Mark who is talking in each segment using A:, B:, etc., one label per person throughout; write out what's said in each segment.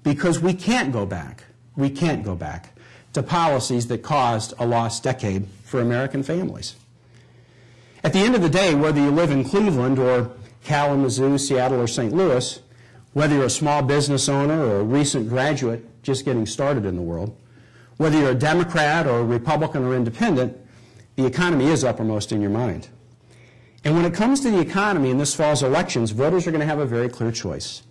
A: because we can't go back. We can't go back to policies that caused a lost decade for American families. At the end of the day, whether you live in Cleveland or Kalamazoo, Seattle, or St. Louis, whether you're a small business owner or a recent graduate just getting started in the world, whether you're a Democrat or a Republican or independent, the economy is uppermost in your mind. And when it comes to the economy in this fall's elections, voters are going to have a very clear choice.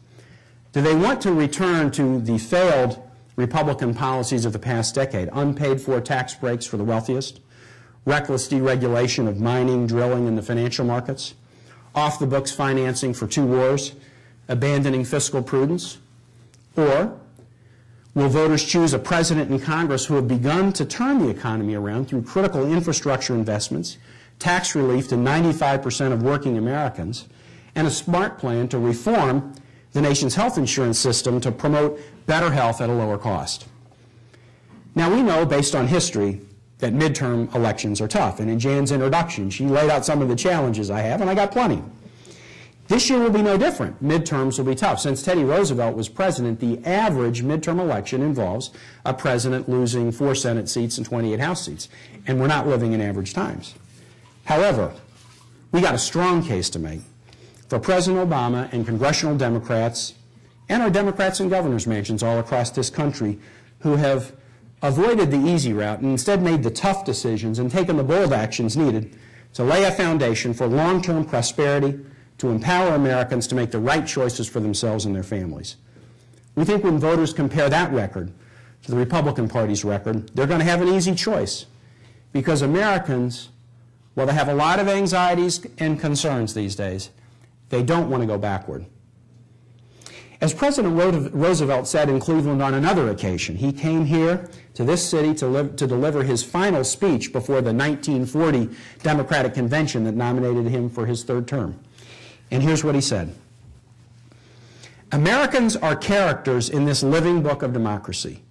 A: Do they want to return to the failed Republican policies of the past decade, unpaid-for tax breaks for the wealthiest, reckless deregulation of mining, drilling, and the financial markets, off-the-books financing for 2 wars, abandoning fiscal prudence? Or will voters choose a president and Congress who have begun to turn the economy around through critical infrastructure investments, tax relief to 95% of working Americans, and a smart plan to reform the nation's health insurance system to promote better health at a lower cost? Now, we know, based on history, that midterm elections are tough. And in Jan's introduction, she laid out some of the challenges I have, and I got plenty. This year will be no different. Midterms will be tough. Since Teddy Roosevelt was president, the average midterm election involves a president losing 4 Senate seats and 28 House seats. And we're not living in average times. However, we got a strong case to make for President Obama and congressional Democrats and our Democrats in governors' mansions all across this country who have avoided the easy route and instead made the tough decisions and taken the bold actions needed to lay a foundation for long-term prosperity, to empower Americans to make the right choices for themselves and their families. We think when voters compare that record to the Republican Party's record, they're going to have an easy choice, because Americans, well, they have a lot of anxieties and concerns these days. They don't want to go backward. As President Roosevelt said in Cleveland on another occasion, he came here to this city to deliver his final speech before the 1940 Democratic Convention that nominated him for his 3rd term. And here's what he said: Americans are characters in this living book of democracy,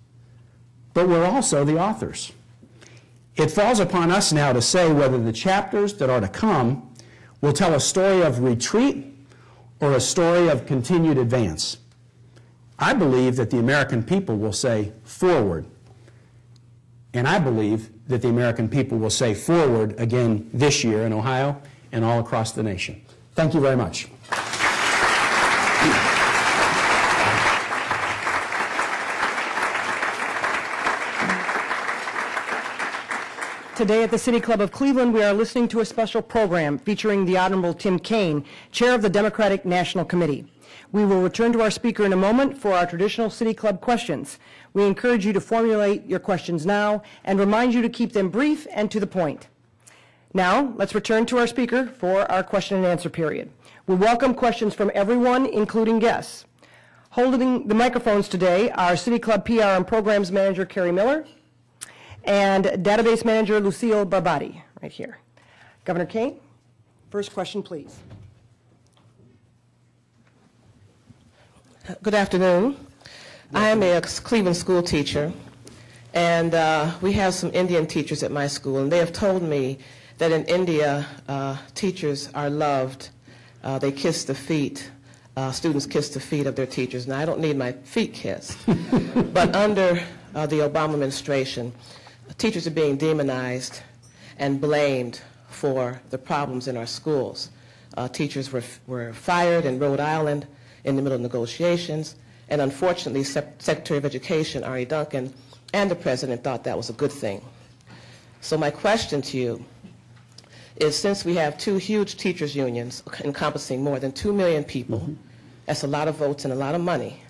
A: but we're also the authors. It falls upon us now to say whether the chapters that are to come will tell a story of retreat or a story of continued advance. I believe that the American people will say forward. And I believe that the American people will say forward again this year in Ohio and all across the nation. Thank you very much.
B: Today at the City Club of Cleveland, we are listening to a special program featuring the Honorable Tim Kaine, Chair of the Democratic National Committee. We will return to our speaker in a moment for our traditional City Club questions. We encourage you to formulate your questions now and remind you to keep them brief and to the point. Now, let's return to our speaker for our question and answer period. We welcome questions from everyone, including guests. Holding the microphones today are City Club PR and Programs Manager Carrie Miller and Database Manager Lucille Barbati, right here. Governor Kaine, first question, please.
C: Good afternoon. I am a Cleveland school teacher, and we have some Indian teachers at my school, and they have told me that in India, teachers are loved. They kiss the feet. Students kiss the feet of their teachers. Now, I don't need my feet kissed, but under the Obama administration, teachers are being demonized and blamed for the problems in our schools. Teachers were fired in Rhode Island in the middle of negotiations, and unfortunately, Secretary of Education, Ari Duncan, and the President thought that was a good thing. So my question to you is, since we have 2 huge teachers' unions encompassing more than 2 million people, that's a lot of votes and a lot of money,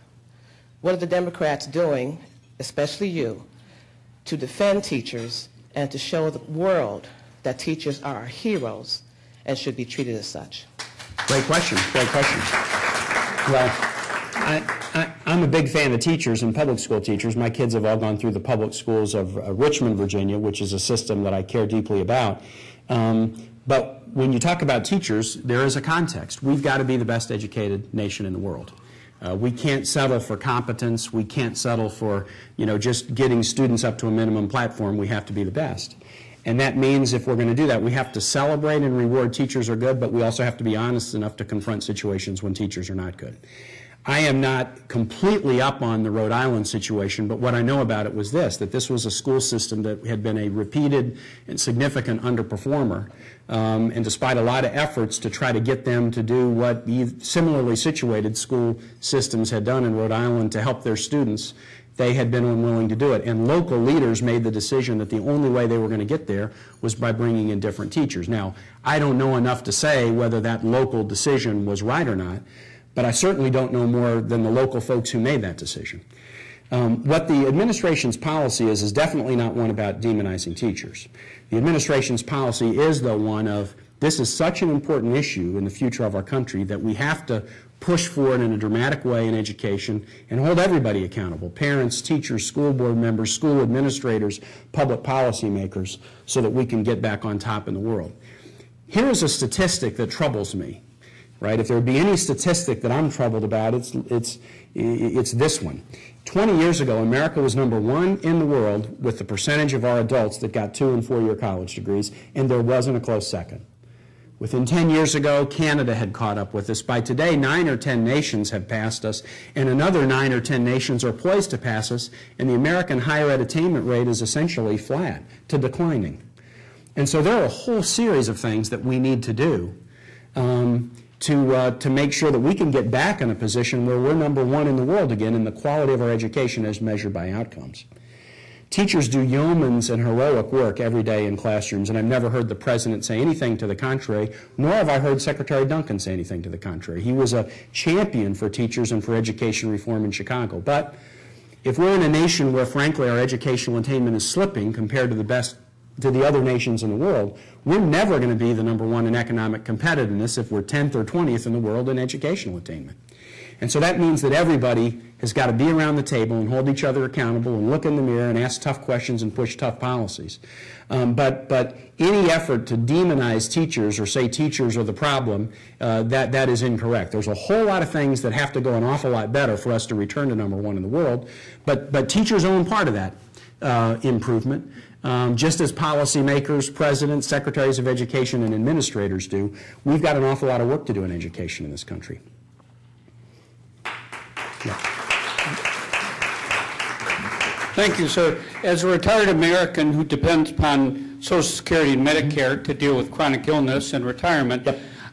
C: what are the Democrats doing, especially you, to defend teachers and to show the world that teachers are our heroes and should be treated as such?
A: Great question. Great question. Well, I'm a big fan of teachers and public school teachers. My kids have all gone through the public schools of Richmond, Virginia, which is a system that I care deeply about. But when you talk about teachers, there is a context. We've got to be the best educated nation in the world. We can't settle for competence. We can't settle for, just getting students up to a minimum platform. We have to be the best. And that means if we're going to do that, we have to celebrate and reward teachers are good, but we also have to be honest enough to confront situations when teachers are not good. I am not completely up on the Rhode Island situation, but what I know about it was this, that this was a school system that had been a repeated and significant underperformer. And despite a lot of efforts to try to get them to do what similarly situated school systems had done in Rhode Island to help their students, they had been unwilling to do it. And local leaders made the decision that the only way they were going to get there was by bringing in different teachers. Now, I don't know enough to say whether that local decision was right or not, but I certainly don't know more than the local folks who made that decision. What the administration's policy is definitely not one about demonizing teachers. The administration's policy is, though, one of this is such an important issue in the future of our country that we have to push forward in a dramatic way in education and hold everybody accountable, parents, teachers, school board members, school administrators, public policymakers, so that we can get back on top in the world. Here is a statistic that troubles me. Right? If there would be any statistic that I'm troubled about, it's this one. 20 years ago, America was #1 in the world with the percentage of our adults that got 2- and 4-year college degrees, and there wasn't a close second. Within 10 years ago, Canada had caught up with us. By today, 9 or 10 nations have passed us, and another 9 or 10 nations are poised to pass us, and the American higher ed attainment rate is essentially flat to declining. And so there are a whole series of things that we need to do to make sure that we can get back in a position where we're #1 in the world again in the quality of our education as measured by outcomes. Teachers do yeoman's and heroic work every day in classrooms, and I've never heard the president say anything to the contrary, nor have I heard Secretary Duncan say anything to the contrary. He was a champion for teachers and for education reform in Chicago. But if we're in a nation where, frankly, our educational attainment is slipping compared to the other nations in the world, we're never going to be the #1 in economic competitiveness if we're 10th or 20th in the world in educational attainment. And so that means that everybody has got to be around the table and hold each other accountable and look in the mirror and ask tough questions and push tough policies. But any effort to demonize teachers or say teachers are the problem, that is incorrect. There's a whole lot of things that have to go an awful lot better for us to return to #1 in the world, but teachers own part of that improvement. Just as policymakers, presidents, secretaries of education, and administrators do, we've got an awful lot of work to do in education in this country. Yeah.
D: Thank you, sir. As a retired American who depends upon Social Security and Medicare to deal with chronic illness and retirement,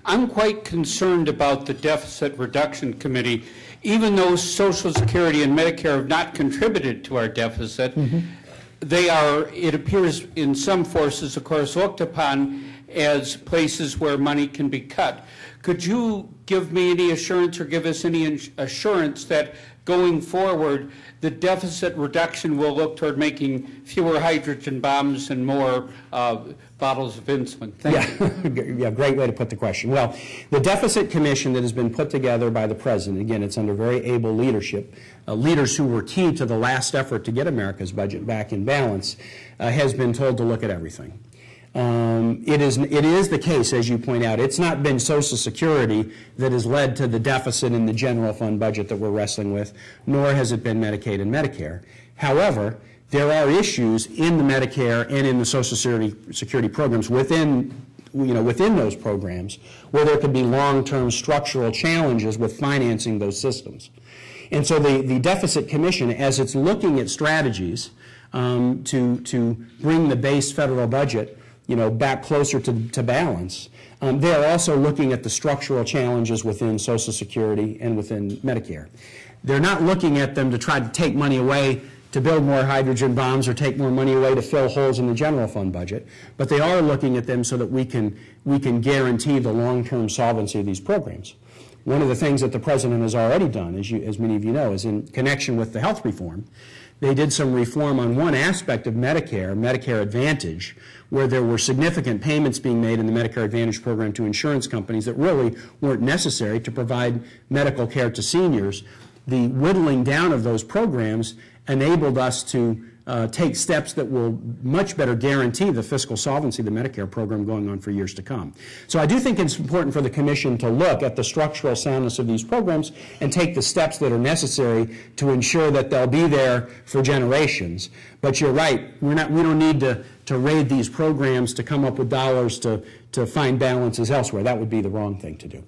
D: I'm quite concerned about the Deficit Reduction Committee. Even though Social Security and Medicare have not contributed to our deficit, they are, it appears in some forces, of course, looked upon as places where money can be cut. Could you give me any assurance or give us any assurance that going forward the deficit reduction will look toward making fewer hydrogen bombs and more bottles of insulin? Thank you.
A: Yeah, great way to put the question. Well, the deficit commission that has been put together by the president, again, it's under very able leadership, leaders who were key to the last effort to get America's budget back in balance, has been told to look at everything. It is the case, as you point out, it's not been Social Security that has led to the deficit in the general fund budget that we're wrestling with, nor has it been Medicaid and Medicare. However, there are issues in the Medicare and in the Social Security programs within those programs where there could be long-term structural challenges with financing those systems. And so the Deficit Commission, as it's looking at strategies to bring the base federal budget back closer to balance, they're also looking at the structural challenges within Social Security and within Medicare. They're not looking at them to try to take money away to build more hydrogen bombs or take more money away to fill holes in the general fund budget, but they are looking at them so that we can guarantee the long-term solvency of these programs. One of the things that the president has already done, as many of you know, is in connection with the health reform. They did some reform on one aspect of Medicare, Medicare Advantage, where there were significant payments being made in the Medicare Advantage program to insurance companies that really weren't necessary to provide medical care to seniors. The whittling down of those programs enabled us to take steps that will much better guarantee the fiscal solvency of the Medicare program going on for years to come. So I do think it's important for the Commission to look at the structural soundness of these programs and take the steps that are necessary to ensure that they'll be there for generations. But you're right, we don't need to raid these programs to come up with dollars to find balances elsewhere. That would be the wrong thing to do.